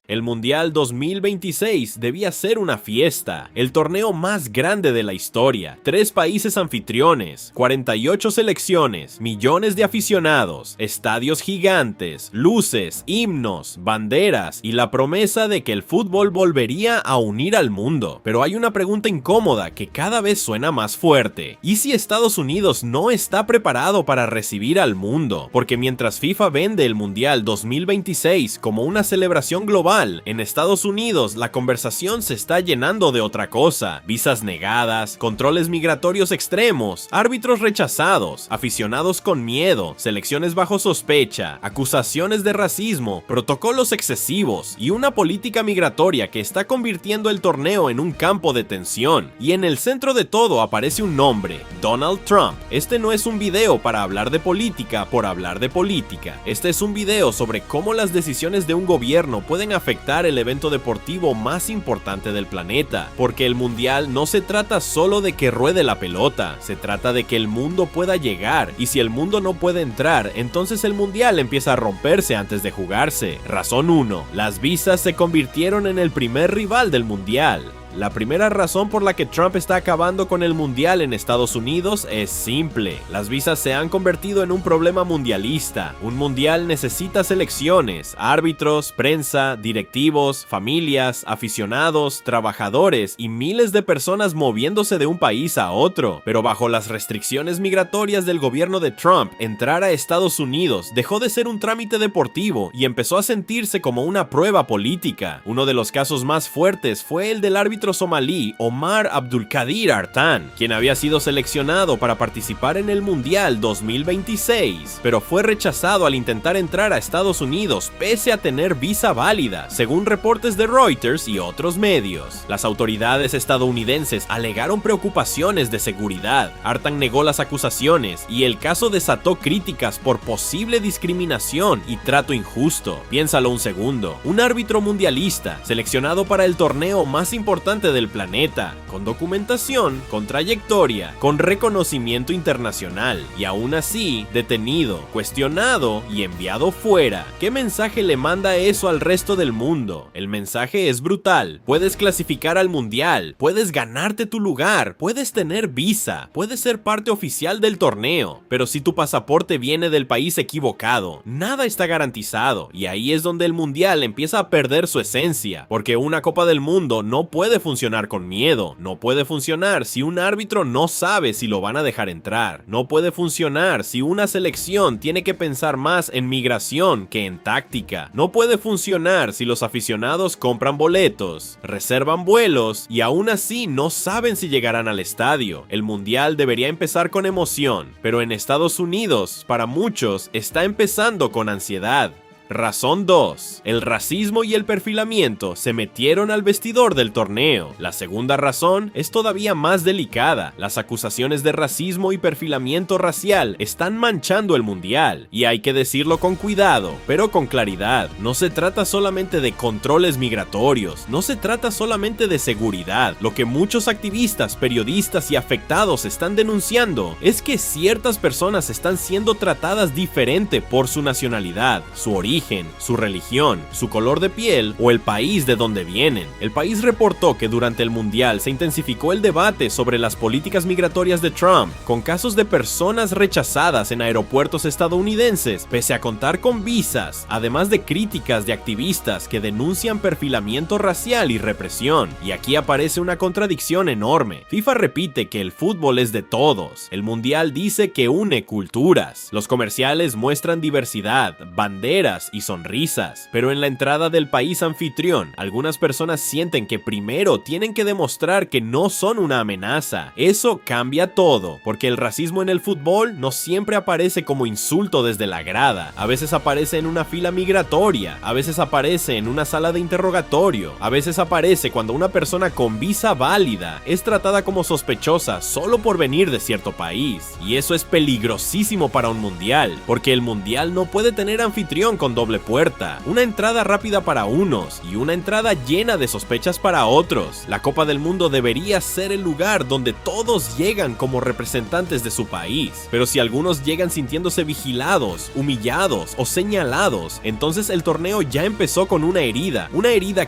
El Mundial 2026 debía ser una fiesta, el torneo más grande de la historia, 3 países anfitriones, 48 selecciones, millones de aficionados, estadios gigantes, luces, himnos, banderas y la promesa de que el fútbol volvería a unir al mundo. Pero hay una pregunta incómoda que cada vez suena más fuerte. ¿Y si Estados Unidos no está preparado para recibir al mundo? Porque mientras FIFA vende el Mundial 2026 como una celebración global, en Estados Unidos la conversación se está llenando de otra cosa: visas negadas, controles migratorios extremos, árbitros rechazados, aficionados con miedo, selecciones bajo sospecha, acusaciones de racismo, protocolos excesivos y una política migratoria que está convirtiendo el torneo en un campo de tensión. Y en el centro de todo aparece un nombre: Donald Trump. Este no es un video para hablar de política por hablar de política. Este es un video sobre cómo las decisiones de un gobierno pueden afectar el evento deportivo más importante del planeta, porque el mundial no se trata solo de que ruede la pelota, se trata de que el mundo pueda llegar, y si el mundo no puede entrar, entonces el mundial empieza a romperse antes de jugarse. Razón 1. Las visas se convirtieron en el primer rival del mundial. La primera razón por la que Trump está acabando con el mundial en Estados Unidos es simple: las visas se han convertido en un problema mundialista. Un mundial necesita selecciones, árbitros, prensa, directivos, familias, aficionados, trabajadores y miles de personas moviéndose de un país a otro. Pero bajo las restricciones migratorias del gobierno de Trump, entrar a Estados Unidos dejó de ser un trámite deportivo y empezó a sentirse como una prueba política. Uno de los casos más fuertes fue el del árbitro somalí Omar Abdulkadir Artan, quien había sido seleccionado para participar en el Mundial 2026, pero fue rechazado al intentar entrar a Estados Unidos pese a tener visa válida, según reportes de Reuters y otros medios. Las autoridades estadounidenses alegaron preocupaciones de seguridad. Artan negó las acusaciones y el caso desató críticas por posible discriminación y trato injusto. Piénsalo un segundo: un árbitro mundialista seleccionado para el torneo más importante del planeta, con documentación, con trayectoria, con reconocimiento internacional, y aún así detenido, cuestionado y enviado fuera. ¿Qué mensaje le manda eso al resto del mundo? El mensaje es brutal: puedes clasificar al mundial, puedes ganarte tu lugar, puedes tener visa, puedes ser parte oficial del torneo, pero si tu pasaporte viene del país equivocado, nada está garantizado, y ahí es donde el mundial empieza a perder su esencia, porque una Copa del Mundo no puede funcionar con miedo, no puede funcionar si un árbitro no sabe si lo van a dejar entrar, no puede funcionar si una selección tiene que pensar más en migración que en táctica, no puede funcionar si los aficionados compran boletos, reservan vuelos y aún así no saben si llegarán al estadio. El mundial debería empezar con emoción, pero en Estados Unidos, para muchos, está empezando con ansiedad. Razón 2. El racismo y el perfilamiento se metieron al vestidor del torneo. La segunda razón es todavía más delicada. Las acusaciones de racismo y perfilamiento racial están manchando el mundial, y hay que decirlo con cuidado, pero con claridad. No se trata solamente de controles migratorios, no se trata solamente de seguridad. Lo que muchos activistas, periodistas y afectados están denunciando es que ciertas personas están siendo tratadas diferente por su nacionalidad, su origen, su religión, su color de piel o el país de donde vienen. El país reportó que durante el mundial se intensificó el debate sobre las políticas migratorias de Trump, con casos de personas rechazadas en aeropuertos estadounidenses pese a contar con visas, además de críticas de activistas que denuncian perfilamiento racial y represión. Y aquí aparece una contradicción enorme. FIFA repite que el fútbol es de todos, el mundial dice que une culturas, los comerciales muestran diversidad, banderas y sonrisas, pero en la entrada del país anfitrión, algunas personas sienten que primero tienen que demostrar que no son una amenaza. Eso cambia todo, porque el racismo en el fútbol no siempre aparece como insulto desde la grada, a veces aparece en una fila migratoria, a veces aparece en una sala de interrogatorio, a veces aparece cuando una persona con visa válida es tratada como sospechosa solo por venir de cierto país, y eso es peligrosísimo para un mundial, porque el mundial no puede tener anfitrión con doble puerta, una entrada rápida para unos y una entrada llena de sospechas para otros. La Copa del Mundo debería ser el lugar donde todos llegan como representantes de su país, pero si algunos llegan sintiéndose vigilados, humillados o señalados, entonces el torneo ya empezó con una herida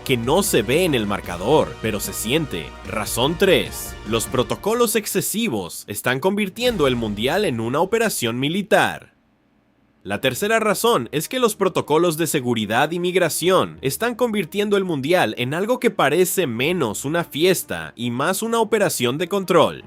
que no se ve en el marcador, pero se siente. Razón 3. Los protocolos excesivos están convirtiendo el mundial en una operación militar. La tercera razón es que los protocolos de seguridad y migración están convirtiendo el mundial en algo que parece menos una fiesta y más una operación de control.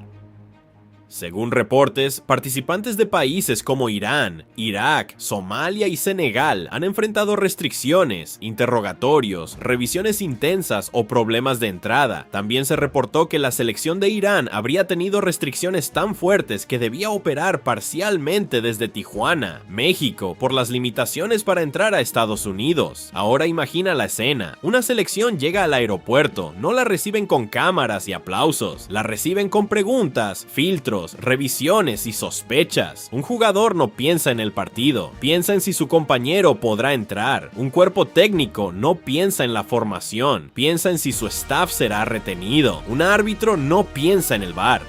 Según reportes, participantes de países como Irán, Irak, Somalia y Senegal han enfrentado restricciones, interrogatorios, revisiones intensas o problemas de entrada. También se reportó que la selección de Irán habría tenido restricciones tan fuertes que debía operar parcialmente desde Tijuana, México, por las limitaciones para entrar a Estados Unidos. Ahora imagina la escena. Una selección llega al aeropuerto, no la reciben con cámaras y aplausos, la reciben con preguntas, filtros, revisiones y sospechas. Un jugador no piensa en el partido, piensa en si su compañero podrá entrar. Un cuerpo técnico no piensa en la formación, piensa en si su staff será retenido. Un árbitro no piensa en el VAR,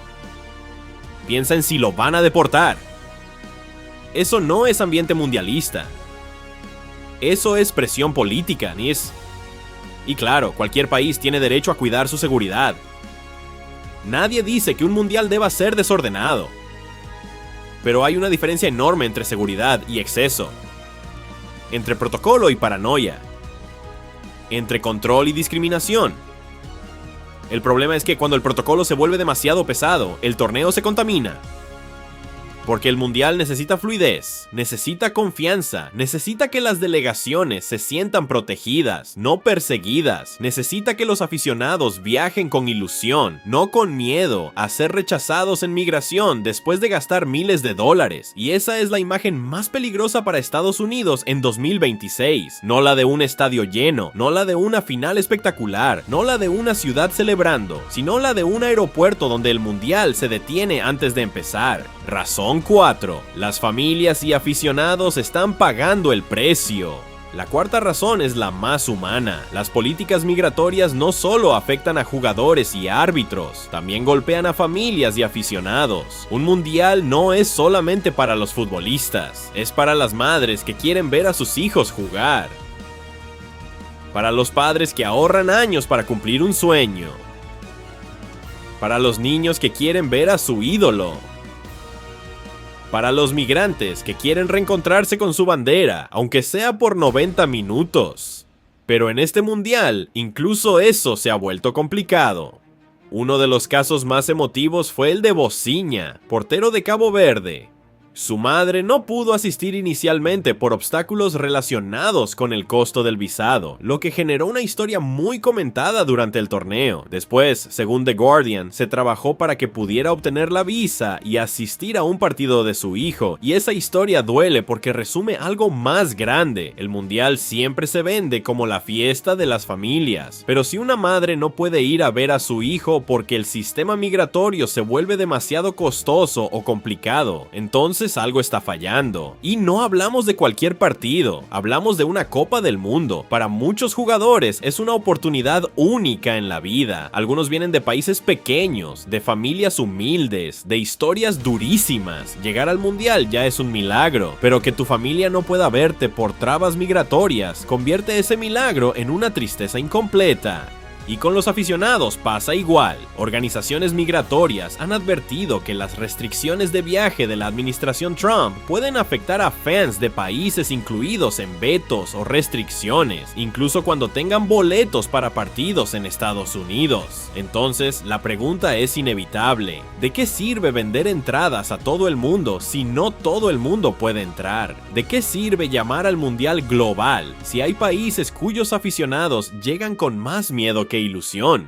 piensa en si lo van a deportar. Eso no es ambiente mundialista. Eso es presión política, Y claro, cualquier país tiene derecho a cuidar su seguridad. Nadie dice que un mundial deba ser desordenado. Pero hay una diferencia enorme entre seguridad y exceso. Entre protocolo y paranoia. Entre control y discriminación. El problema es que cuando el protocolo se vuelve demasiado pesado, el torneo se contamina. Porque el mundial necesita fluidez, necesita confianza, necesita que las delegaciones se sientan protegidas, no perseguidas, necesita que los aficionados viajen con ilusión, no con miedo a ser rechazados en migración después de gastar miles de dólares. Y esa es la imagen más peligrosa para Estados Unidos en 2026, no la de un estadio lleno, no la de una final espectacular, no la de una ciudad celebrando, sino la de un aeropuerto donde el mundial se detiene antes de empezar. Razón 4. Las familias y aficionados están pagando el precio. La cuarta razón es la más humana. Las políticas migratorias no solo afectan a jugadores y árbitros, también golpean a familias y aficionados. Un mundial no es solamente para los futbolistas, es para las madres que quieren ver a sus hijos jugar. Para los padres que ahorran años para cumplir un sueño. Para los niños que quieren ver a su ídolo. Para los migrantes que quieren reencontrarse con su bandera, aunque sea por 90 minutos. Pero en este mundial, incluso eso se ha vuelto complicado. Uno de los casos más emotivos fue el de Bociña, portero de Cabo Verde. Su madre no pudo asistir inicialmente por obstáculos relacionados con el costo del visado, lo que generó una historia muy comentada durante el torneo. Después, según The Guardian, se trabajó para que pudiera obtener la visa y asistir a un partido de su hijo, y esa historia duele porque resume algo más grande. El mundial siempre se vende como la fiesta de las familias, pero si una madre no puede ir a ver a su hijo porque el sistema migratorio se vuelve demasiado costoso o complicado, entonces algo está fallando. Y no hablamos de cualquier partido, hablamos de una Copa del Mundo. Para muchos jugadores es una oportunidad única en la vida. Algunos vienen de países pequeños, de familias humildes, de historias durísimas. Llegar al mundial ya es un milagro, pero que tu familia no pueda verte por trabas migratorias convierte ese milagro en una tristeza incompleta. Y con los aficionados pasa igual. Organizaciones migratorias han advertido que las restricciones de viaje de la administración Trump pueden afectar a fans de países incluidos en vetos o restricciones, incluso cuando tengan boletos para partidos en Estados Unidos. Entonces, la pregunta es inevitable. ¿De qué sirve vender entradas a todo el mundo si no todo el mundo puede entrar? ¿De qué sirve llamar al mundial global si hay países cuyos aficionados llegan con más miedo que ilusión?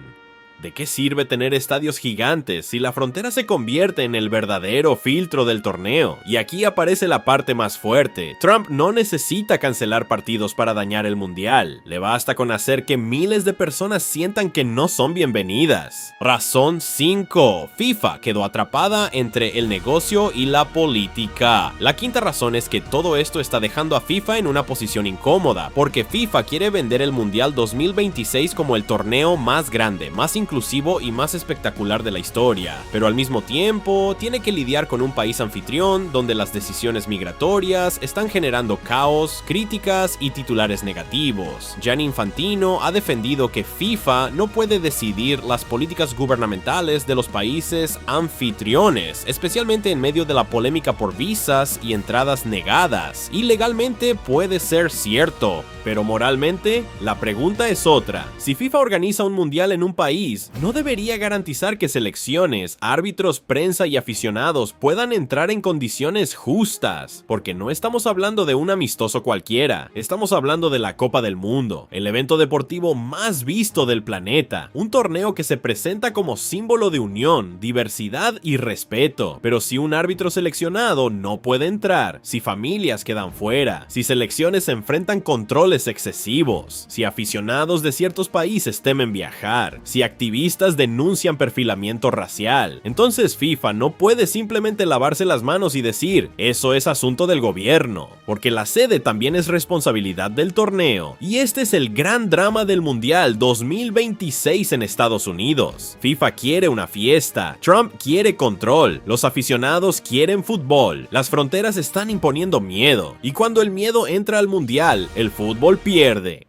¿De qué sirve tener estadios gigantes si la frontera se convierte en el verdadero filtro del torneo? Y aquí aparece la parte más fuerte. Trump no necesita cancelar partidos para dañar el mundial. Le basta con hacer que miles de personas sientan que no son bienvenidas. Razón 5. FIFA quedó atrapada entre el negocio y la política. La quinta razón es que todo esto está dejando a FIFA en una posición incómoda, porque FIFA quiere vender el Mundial 2026 como el torneo más grande, más inclusivo y más espectacular de la historia, pero al mismo tiempo tiene que lidiar con un país anfitrión donde las decisiones migratorias están generando caos, críticas y titulares negativos. Gianni Infantino ha defendido que FIFA no puede decidir las políticas gubernamentales de los países anfitriones, especialmente en medio de la polémica por visas y entradas negadas. Y legalmente puede ser cierto, pero moralmente, la pregunta es otra. Si FIFA organiza un mundial en un país, ¿no debería garantizar que selecciones, árbitros, prensa y aficionados puedan entrar en condiciones justas? Porque no estamos hablando de un amistoso cualquiera, estamos hablando de la Copa del Mundo, el evento deportivo más visto del planeta, un torneo que se presenta como símbolo de unión, diversidad y respeto. Pero si un árbitro seleccionado no puede entrar, si familias quedan fuera, si selecciones se enfrentan controles excesivos, si aficionados de ciertos países temen viajar, si activistas denuncian perfilamiento racial, entonces FIFA no puede simplemente lavarse las manos y decir, eso es asunto del gobierno, porque la sede también es responsabilidad del torneo. Y este es el gran drama del Mundial 2026 en Estados Unidos. FIFA quiere una fiesta, Trump quiere control, los aficionados quieren fútbol, las fronteras están imponiendo miedo, y cuando el miedo entra al Mundial, el fútbol pierde.